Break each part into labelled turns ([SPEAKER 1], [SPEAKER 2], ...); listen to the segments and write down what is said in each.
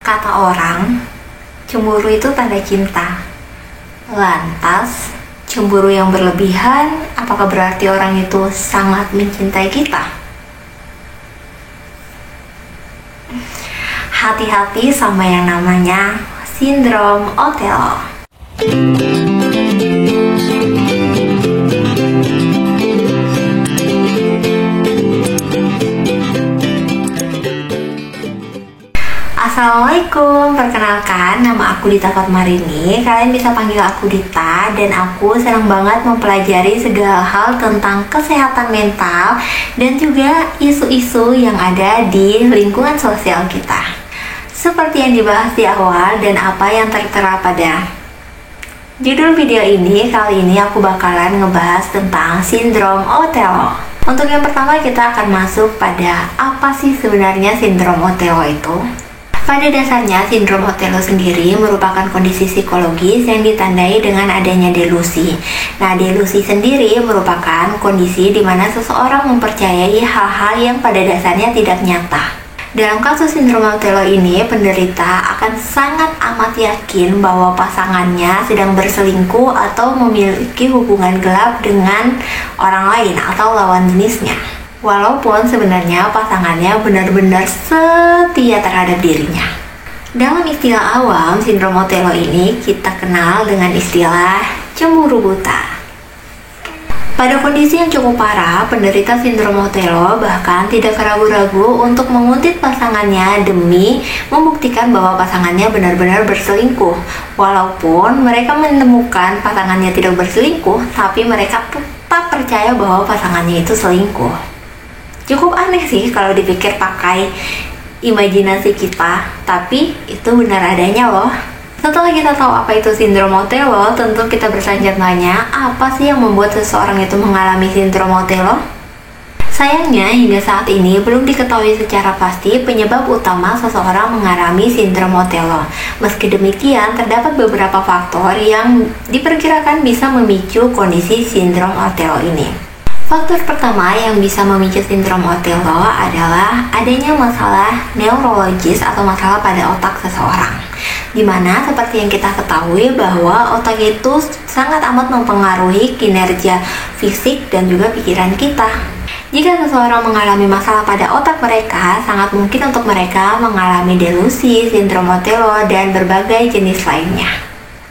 [SPEAKER 1] Kata orang, cemburu itu tanda cinta. Lantas, cemburu yang berlebihan, apakah berarti orang itu sangat mencintai kita? Hati-hati sama yang namanya sindrom Othello. Assalamualaikum, perkenalkan nama aku Dita Fatmarini. Kalian bisa panggil aku Dita, dan aku senang banget mempelajari segala hal tentang kesehatan mental dan juga isu-isu yang ada di lingkungan sosial kita, seperti yang dibahas di awal dan apa yang tertera pada judul video ini. Kali ini aku bakalan ngebahas tentang sindrom Othello. Untuk yang pertama, kita akan masuk pada apa sih sebenarnya sindrom Othello itu. Pada dasarnya, sindrom Othello sendiri merupakan kondisi psikologis yang ditandai dengan adanya delusi. Nah, delusi sendiri merupakan kondisi di mana seseorang mempercayai hal-hal yang pada dasarnya tidak nyata. Dalam kasus sindrom Othello ini, penderita akan sangat amat yakin bahwa pasangannya sedang berselingkuh atau memiliki hubungan gelap dengan orang lain atau lawan jenisnya. Walaupun sebenarnya pasangannya benar-benar setia terhadap dirinya. Dalam istilah awam, sindrom Othello ini kita kenal dengan istilah cemburu buta. Pada kondisi yang cukup parah, penderita sindrom Othello bahkan tidak ragu-ragu untuk menguntit pasangannya demi membuktikan bahwa pasangannya benar-benar berselingkuh. Walaupun mereka menemukan pasangannya tidak berselingkuh, tapi mereka tetap percaya bahwa pasangannya itu selingkuh. Cukup aneh sih kalau dipikir pakai imajinasi kita, tapi itu benar adanya loh. Setelah kita tahu apa itu sindrom Othello, tentu kita bertanya, apa sih yang membuat seseorang itu mengalami sindrom Othello? Sayangnya, hingga saat ini belum diketahui secara pasti penyebab utama seseorang mengalami sindrom Othello. Meski demikian, terdapat beberapa faktor yang diperkirakan bisa memicu kondisi sindrom Othello ini. Faktor pertama yang bisa memicu sindrom Othello adalah adanya masalah neurologis atau masalah pada otak seseorang. Dimana seperti yang kita ketahui bahwa otak itu sangat amat mempengaruhi kinerja fisik dan juga pikiran kita. Jika seseorang mengalami masalah pada otak mereka, sangat mungkin untuk mereka mengalami delusi, sindrom Othello, dan berbagai jenis lainnya.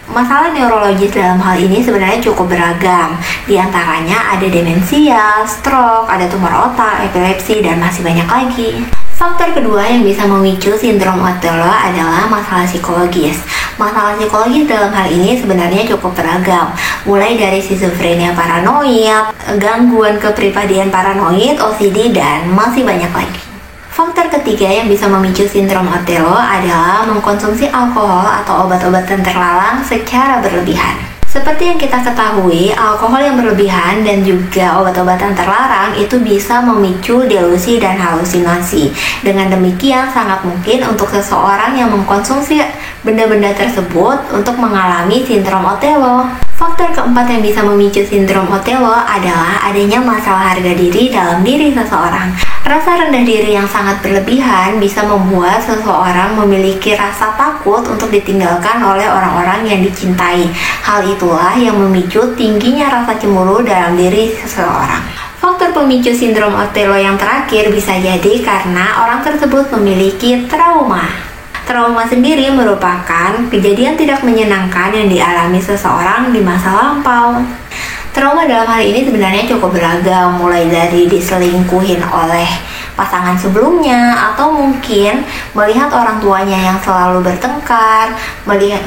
[SPEAKER 1] Masalah neurologis dalam hal ini sebenarnya cukup beragam. Di antaranya ada demensia, stroke, ada tumor otak, epilepsi, dan masih banyak lagi. Faktor kedua yang bisa memicu sindrom Othello adalah masalah psikologis. Masalah psikologis dalam hal ini sebenarnya cukup beragam, mulai dari skizofrenia paranoid, gangguan kepribadian paranoid, OCD, dan masih banyak lagi. Faktor ketiga yang bisa memicu sindrom Othello adalah mengkonsumsi alkohol atau obat-obatan terlarang secara berlebihan. Seperti yang kita ketahui, alkohol yang berlebihan dan juga obat-obatan terlarang itu bisa memicu delusi dan halusinasi. Dengan demikian, sangat mungkin untuk seseorang yang mengkonsumsi benda-benda tersebut untuk mengalami sindrom Othello. Faktor keempat yang bisa memicu sindrom Othello adalah adanya masalah harga diri dalam diri seseorang. Rasa rendah diri yang sangat berlebihan bisa membuat seseorang memiliki rasa takut untuk ditinggalkan oleh orang-orang yang dicintai. Hal itulah yang memicu tingginya rasa cemburu dalam diri seseorang. Faktor pemicu sindrom Othello yang terakhir bisa jadi karena orang tersebut memiliki trauma. Trauma sendiri merupakan kejadian tidak menyenangkan yang dialami seseorang di masa lampau. Trauma dalam hal ini sebenarnya cukup beragam, mulai dari diselingkuhin oleh pasangan sebelumnya, atau mungkin melihat orang tuanya yang selalu bertengkar,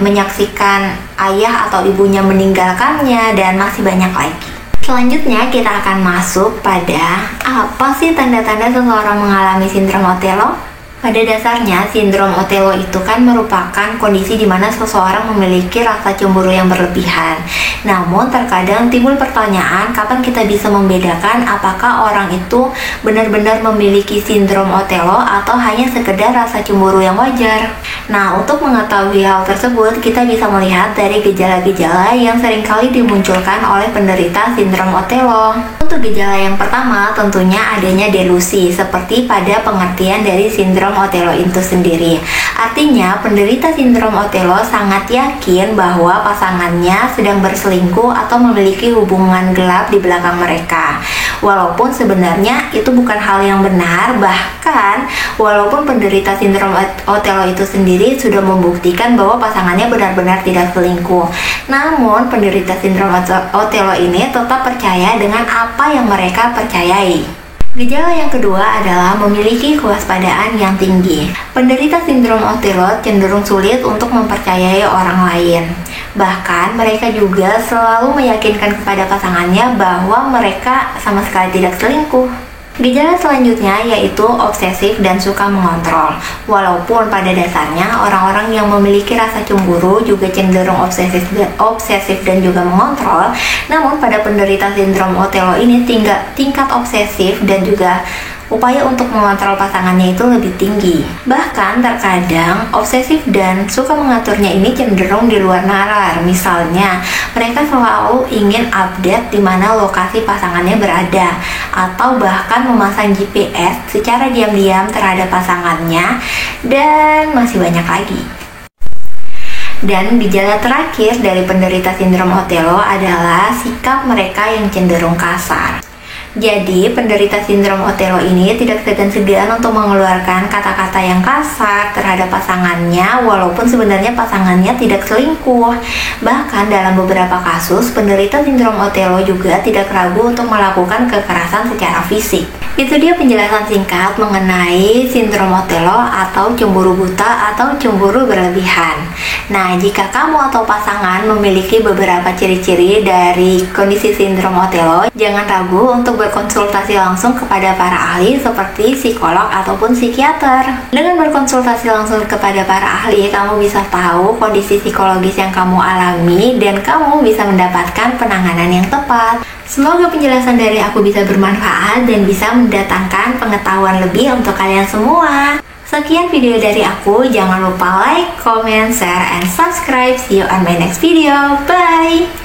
[SPEAKER 1] menyaksikan ayah atau ibunya meninggalkannya, dan masih banyak lagi. Selanjutnya kita akan masuk pada apa sih tanda-tanda seseorang mengalami sindrom Othello? Pada dasarnya, sindrom Othello itu kan merupakan kondisi di mana seseorang memiliki rasa cemburu yang berlebihan. Namun, terkadang timbul pertanyaan, kapan kita bisa membedakan apakah orang itu benar-benar memiliki sindrom Othello atau hanya sekedar rasa cemburu yang wajar. Nah, untuk mengetahui hal tersebut, kita bisa melihat dari gejala-gejala yang seringkali dimunculkan oleh penderita sindrom Otello. Untuk gejala yang pertama, tentunya adanya delusi, seperti pada pengertian dari sindrom Otello itu sendiri. Artinya, penderita sindrom Otello sangat yakin bahwa pasangannya sedang berselingkuh atau memiliki hubungan gelap di belakang mereka. Walaupun sebenarnya itu bukan hal yang benar, bahkan walaupun penderita sindrom Otello itu sendiri sudah membuktikan bahwa pasangannya benar-benar tidak selingkuh, namun penderita sindrom Otello ini tetap percaya dengan apa yang mereka percayai. Gejala yang kedua adalah memiliki kewaspadaan yang tinggi. Penderita sindrom Otello cenderung sulit untuk mempercayai orang lain. Bahkan mereka juga selalu meyakinkan kepada pasangannya bahwa mereka sama sekali tidak selingkuh. Gejala selanjutnya yaitu obsesif dan suka mengontrol. Walaupun pada dasarnya orang-orang yang memiliki rasa cemburu juga cenderung obsesif dan juga mengontrol, namun pada penderita sindrom Otello ini tingkat obsesif dan juga upaya untuk mengontrol pasangannya itu lebih tinggi. Bahkan terkadang obsesif dan suka mengaturnya ini cenderung di luar nalar. Misalnya, mereka selalu ingin update di mana lokasi pasangannya berada, atau bahkan memasang GPS secara diam-diam terhadap pasangannya, dan masih banyak lagi. Dan gejala terakhir dari penderita sindrom Otello adalah sikap mereka yang cenderung kasar. Jadi, penderita sindrom Otello ini tidak segan-segan untuk mengeluarkan kata-kata yang kasar terhadap pasangannya, walaupun sebenarnya pasangannya tidak selingkuh. Bahkan dalam beberapa kasus, penderita sindrom Otello juga tidak ragu untuk melakukan kekerasan secara fisik. Itu dia penjelasan singkat mengenai sindrom Otello atau cemburu buta atau cemburu berlebihan. Nah, jika kamu atau pasangan memiliki beberapa ciri-ciri dari kondisi sindrom Otello, jangan ragu untuk berkonsultasi langsung kepada para ahli seperti psikolog ataupun psikiater. Dengan berkonsultasi langsung kepada para ahli, kamu bisa tahu kondisi psikologis yang kamu alami dan kamu bisa mendapatkan penanganan yang tepat. Semoga penjelasan dari aku bisa bermanfaat dan bisa mendatangkan pengetahuan lebih untuk kalian semua. Sekian video dari aku, jangan lupa like, comment, share, and subscribe. See you on my next video. Bye!